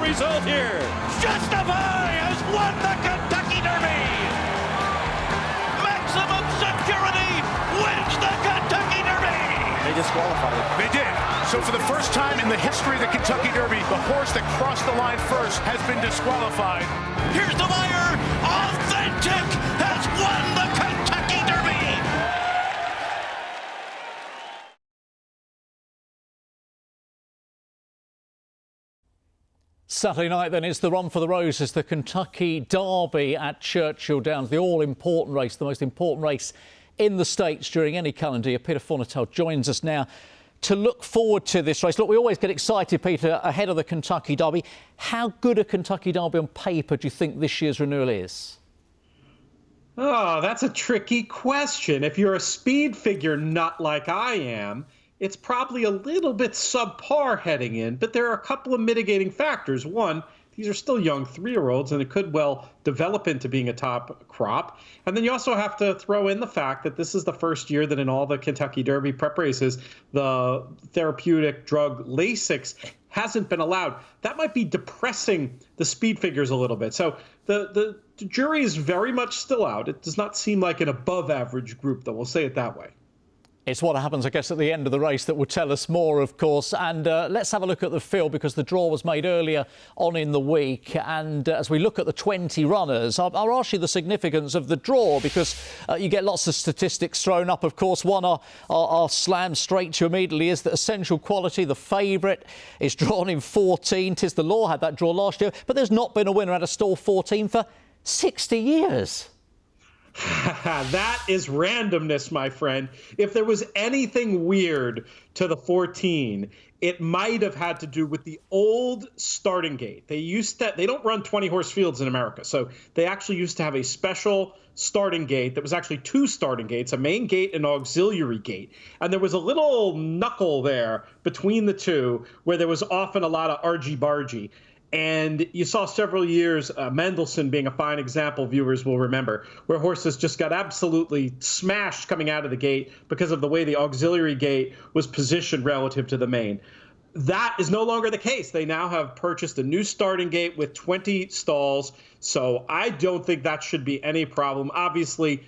result here. Justify has won the Kentucky Derby. Maximum Security wins the Kentucky Derby. They disqualified it. They did. So for the first time in the history of the Kentucky Derby, the horse that crossed the line first has been disqualified. Here's the wire. Authentic has won the Kentucky Derby. Saturday night then is the Run for the Roses, the Kentucky Derby at Churchill Downs, the all-important race, the most important race in the States during any calendar year. Peter Fornatale joins us now to look forward to this race. Look, we always get excited, Peter, ahead of the Kentucky Derby. How good a Kentucky Derby on paper do you think this year's renewal is? Oh, that's a tricky question. If you're a speed figure nut like I am, it's probably a little bit subpar heading in, but there are a couple of mitigating factors. One, these are still young 3-year-olds, and it could well develop into being a top crop. And then you also have to throw in the fact that this is the first year that in all the Kentucky Derby prep races, the therapeutic drug Lasix hasn't been allowed. That might be depressing the speed figures a little bit. So the jury is very much still out. It does not seem like an above-average group, though. We'll say it that way. It's what happens, I guess, at the end of the race that will tell us more, of course. And let's have a look at the field, because the draw was made earlier on in the week. And as we look at the 20 runners, I'll ask you the significance of the draw, because you get lots of statistics thrown up. Of course, one are slammed straight to immediately is that Essential Quality, the favourite, is drawn in 14. Tis the Law had that draw last year, but there's not been a winner at a stall 14 for 60 years. That is randomness, my friend. If there was anything weird to the 14, it might have had to do with the old starting gate. They don't run 20-horse fields in America, so they actually used to have a special starting gate that was actually 2 starting gates, a main gate and an auxiliary gate. And there was a little knuckle there between the two where there was often a lot of argy-bargy. And you saw several years, Mendelssohn being a fine example, viewers will remember, where horses just got absolutely smashed coming out of the gate because of the way the auxiliary gate was positioned relative to the main. That is no longer the case. They now have purchased a new starting gate with 20 stalls, so I don't think that should be any problem. Obviously,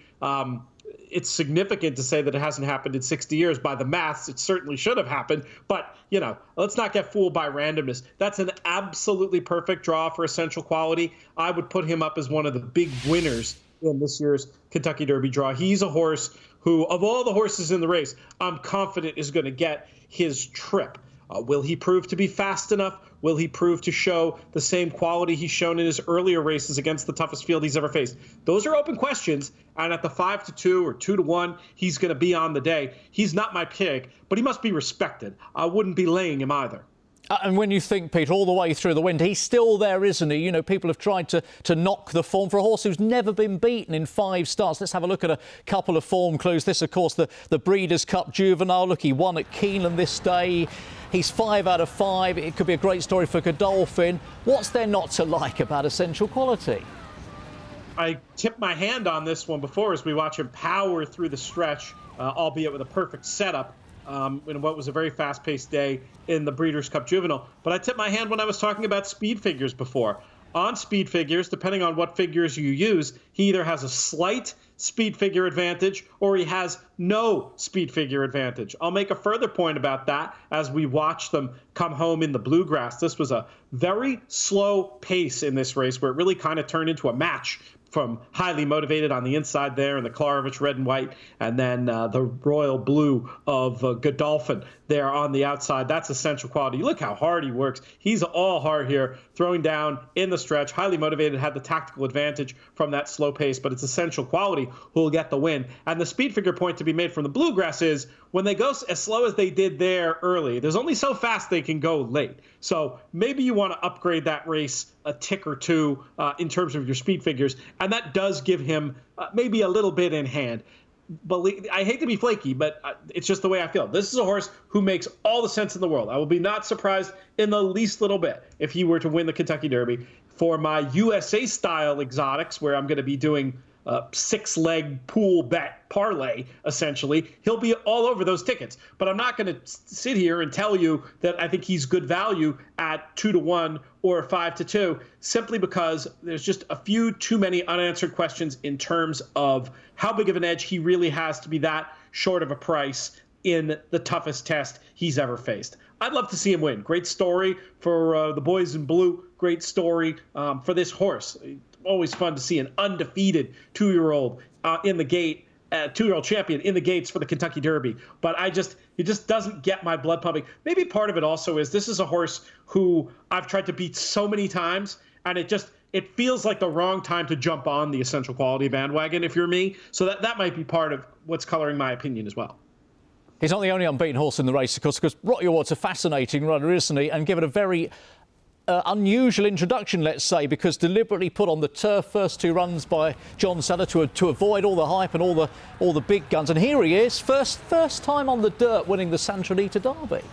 it's significant to say that it hasn't happened in 60 years. By the maths, it certainly should have happened. But, you know, let's not get fooled by randomness. That's an absolutely perfect draw for Essential Quality. I would put him up as one of the big winners in this year's Kentucky Derby draw. He's a horse who, of all the horses in the race, I'm confident is going to get his trip. Will he prove to be fast enough? Will he prove to show the same quality he's shown in his earlier races against the toughest field he's ever faced? Those are open questions. And at the 5-2 or 2-1, he's going to be on the day. He's not my pick, but he must be respected. I wouldn't be laying him either. And when you think, Peter, all the way through the wind, he's still there, isn't he? You know, people have tried to knock the form for a horse who's never been beaten in 5 starts. Let's have a look at a couple of form clues. This, of course, the Breeders' Cup Juvenile. Look, he won at Keeneland this day. He's 5 out of 5. It could be a great story for Godolphin. What's there not to like about Essential Quality? I tipped my hand on this one before as we watch him power through the stretch, albeit with a perfect setup in what was a very fast-paced day in the Breeders' Cup Juvenile. But I tipped my hand when I was talking about speed figures before. On speed figures, depending on what figures you use, he either has a slight speed figure advantage or he has no speed figure advantage. I'll make a further point about that as we watch them come home in the bluegrass. This was a very slow pace in this race where it really kind of turned into a match from Highly Motivated on the inside there, and the Klarovich red and white, and then the royal blue of Godolphin there on the outside. That's Essential Quality. Look how hard he works. He's all hard here, throwing down in the stretch. Highly Motivated had the tactical advantage from that slow pace, but it's Essential Quality who will get the win. And the speed figure point to be made from the bluegrass is when they go as slow as they did there early, there's only so fast they can go late. So maybe you want to upgrade that race a tick or two in terms of your speed figures, and that does give him maybe a little bit in hand. I hate to be flaky, but it's just the way I feel. This is a horse who makes all the sense in the world. I will be not surprised in the least little bit if he were to win the Kentucky Derby. For my USA-style exotics, where I'm going to be doing 6-leg pool bet parlay, essentially, he'll be all over those tickets. But I'm not going to sit here and tell you that I think he's good value at 2-1 or 5-2, simply because there's just a few too many unanswered questions in terms of how big of an edge he really has to be that short of a price in the toughest test he's ever faced. I'd love to see him win. Great story for the boys in blue. Great story for this horse. Always fun to see an undefeated 2-year-old in the gate, 2-year-old champion in the gates for the Kentucky Derby. But he just doesn't get my blood pumping. Maybe part of it also is this is a horse who I've tried to beat so many times, and it feels like the wrong time to jump on the essential quality bandwagon if you're me. So that might be part of what's coloring my opinion as well. He's not the only unbeaten horse in the race, of course, because Rock Your World's a fascinating runner, isn't he? And given a very unusual introduction, let's say, because deliberately put on the turf, first 2 runs by John Seller to avoid all the hype and all the big guns. And here he is, first time on the dirt, winning the Santralita Derby.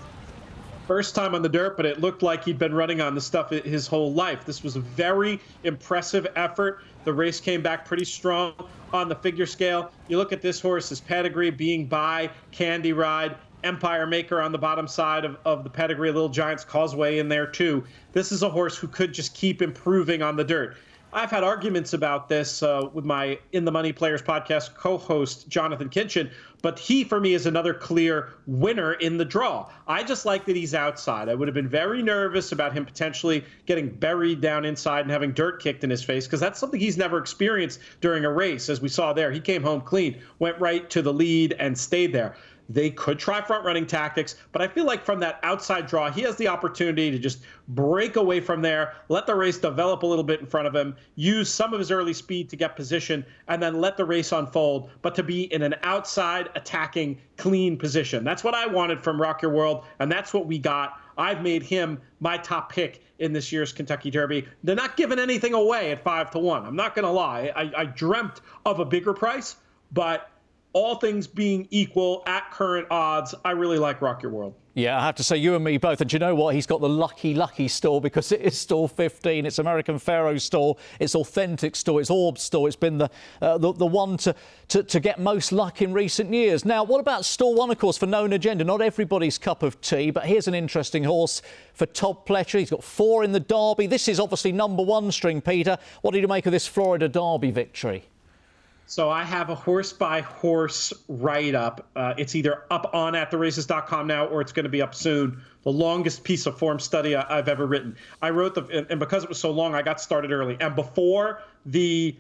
First time on the dirt, but it looked like he'd been running on the stuff his whole life. This was a very impressive effort. The race came back pretty strong on the figure scale. You look at this horse, his pedigree being by Candy Ride, Empire Maker on the bottom side of the pedigree, Little Giant's Causeway in there too. This is a horse who could just keep improving on the dirt. I've had arguments about this with my In the Money Players podcast co-host, Jonathan Kinchin, but he, for me, is another clear winner in the draw. I just like that he's outside. I would have been very nervous about him potentially getting buried down inside and having dirt kicked in his face, because that's something he's never experienced during a race, as we saw there. He came home clean, went right to the lead, and stayed there. They could try front-running tactics, but I feel like from that outside draw, he has the opportunity to just break away from there, let the race develop a little bit in front of him, use some of his early speed to get position, and then let the race unfold, but to be in an outside attacking, clean position. That's what I wanted from Rock Your World, and that's what we got. I've made him my top pick in this year's Kentucky Derby. They're not giving anything away at 5-1. I'm not going to lie. I dreamt of a bigger price, but all things being equal at current odds, I really like Rock Your World. Yeah, I have to say, you and me both. And do you know what? He's got the lucky stall, because it is stall 15. It's American Pharoah stall. It's Authentic stall. It's Orb stall. It's been the one to get most luck in recent years. Now, what about stall 1, of course, for Known Agenda? Not everybody's cup of tea, but here's an interesting horse for Todd Pletcher. He's got 4 in the Derby. This is obviously number 1 string, Peter. What did you make of this Florida Derby victory? So I have a horse-by-horse write-up. It's either up on attheraces.com now, or it's going to be up soon. The longest piece of form study I've ever written. I wrote and because it was so long, I got started early. And before the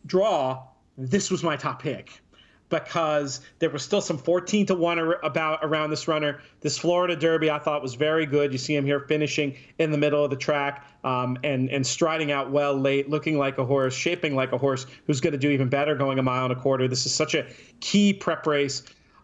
draw, this was my top pick, because there was still some 14-1 around this runner. This Florida Derby I thought was very good. You see him here finishing in the middle of the track and striding out well late, looking like a horse, shaping like a horse who's going to do even better going 1.25 miles. This is such a key prep race.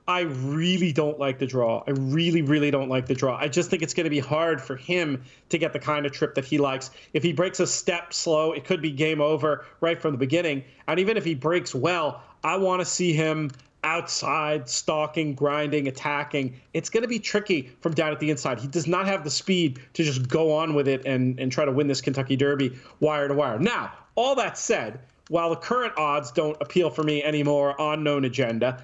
I really don't like the draw. I really don't like the draw. I just think it's going to be hard for him to get the kind of trip that he likes. If he breaks a step slow, it could be game over right from the beginning. And even if he breaks well, I want to see him outside, stalking, grinding, attacking. It's going to be tricky from down at the inside. He does not have the speed to just go on with it and try to win this Kentucky Derby wire to wire. Now, all that said, while the current odds don't appeal for me anymore on Known Agenda,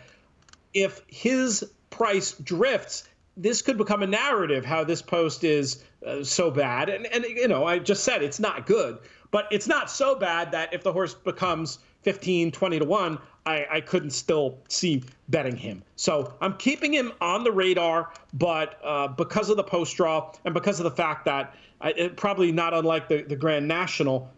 if his price drifts, this could become a narrative, how this post is so bad. And you know, I just said it's not good, but it's not so bad that if the horse becomes 15-20-1, I couldn't still see betting him. So I'm keeping him on the radar, but because of the post draw and because of the fact that probably not unlike the Grand National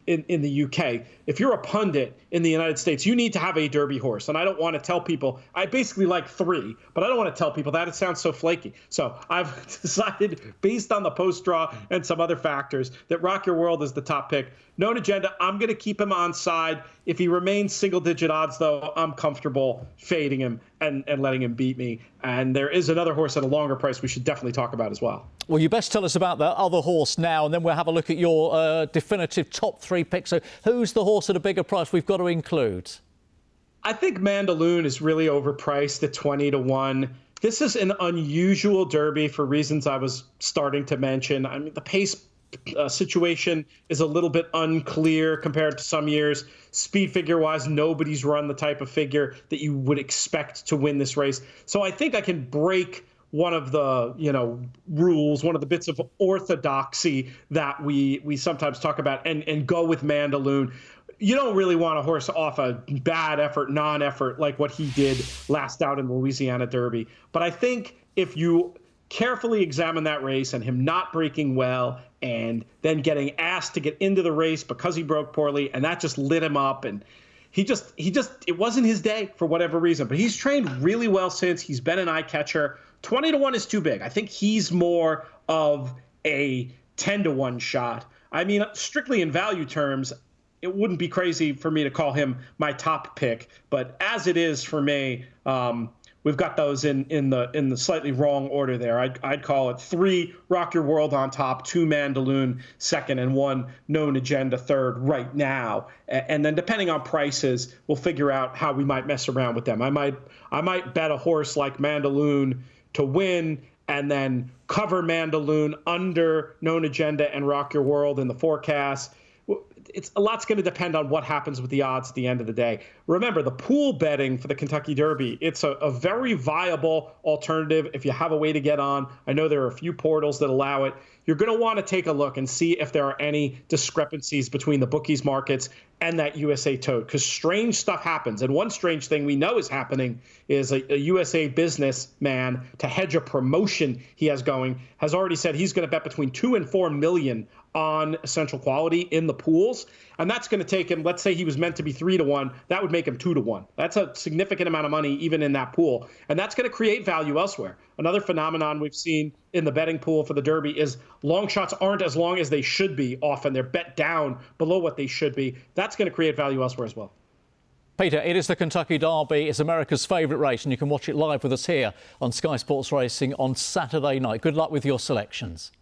in the UK, if you're a pundit in the United States, you need to have a Derby horse. And I don't want to tell people, I basically like 3, but I don't want to tell people that. It sounds so flaky. So I've decided, based on the post draw and some other factors, that Rock Your World is the top pick. Known Agenda, I'm going to keep him on side. If he remains single-digit odds, though, I'm comfortable fading him and letting him beat me. And there is another horse at a longer price we should definitely talk about as well. Well, you best tell us about that other horse now, and then we'll have a look at your definitive top 3 picks. So who's the horse at a bigger price we've got to include? I think Mandaloon is really overpriced at 20-1. This is an unusual Derby for reasons I was starting to mention. I mean, the pace situation is a little bit unclear compared to some years. Speed figure wise, nobody's run the type of figure that you would expect to win this race. So I think I can break one of the, rules, one of the bits of orthodoxy that we sometimes talk about and go with Mandaloun. You don't really want a horse off a bad effort, non-effort like what he did last out in the Louisiana Derby. But I think if you carefully examine that race and him not breaking well and then getting asked to get into the race because he broke poorly, and that just lit him up, and he just it wasn't his day for whatever reason. But he's trained really well since. He's been an eye catcher. 20-1 is too big. I think he's more of a 10-1 shot. I mean, strictly in value terms, it wouldn't be crazy for me to call him my top pick. But as it is for me, we've got those in the slightly wrong order there. I'd call it 3 Rock Your World on top, 2 Mandaloun second, and 1 Known Agenda third right now. And then depending on prices, we'll figure out how we might mess around with them. I might bet a horse like Mandaloun to win and then cover Mandaloun under Known Agenda and Rock Your World in the forecast. A lot's going to depend on what happens with the odds at the end of the day. Remember, the pool betting for the Kentucky Derby, it's a very viable alternative if you have a way to get on. I know there are a few portals that allow it. You're going to want to take a look and see if there are any discrepancies between the bookies markets and that USA tote, because strange stuff happens. And one strange thing we know is happening is a USA businessman, to hedge a promotion he has going, has already said he's going to bet between 2 and 4 million on Essential Quality in the pools. And that's going to take him, let's say he was meant to be 3-1, that would make him 2-1. That's a significant amount of money even in that pool. And that's going to create value elsewhere. Another phenomenon we've seen in the betting pool for the Derby is long shots aren't as long as they should be often. They're bet down below what they should be. That's going to create value elsewhere as well. Peter, it is the Kentucky Derby. It's America's favourite race, and you can watch it live with us here on Sky Sports Racing on Saturday night. Good luck with your selections.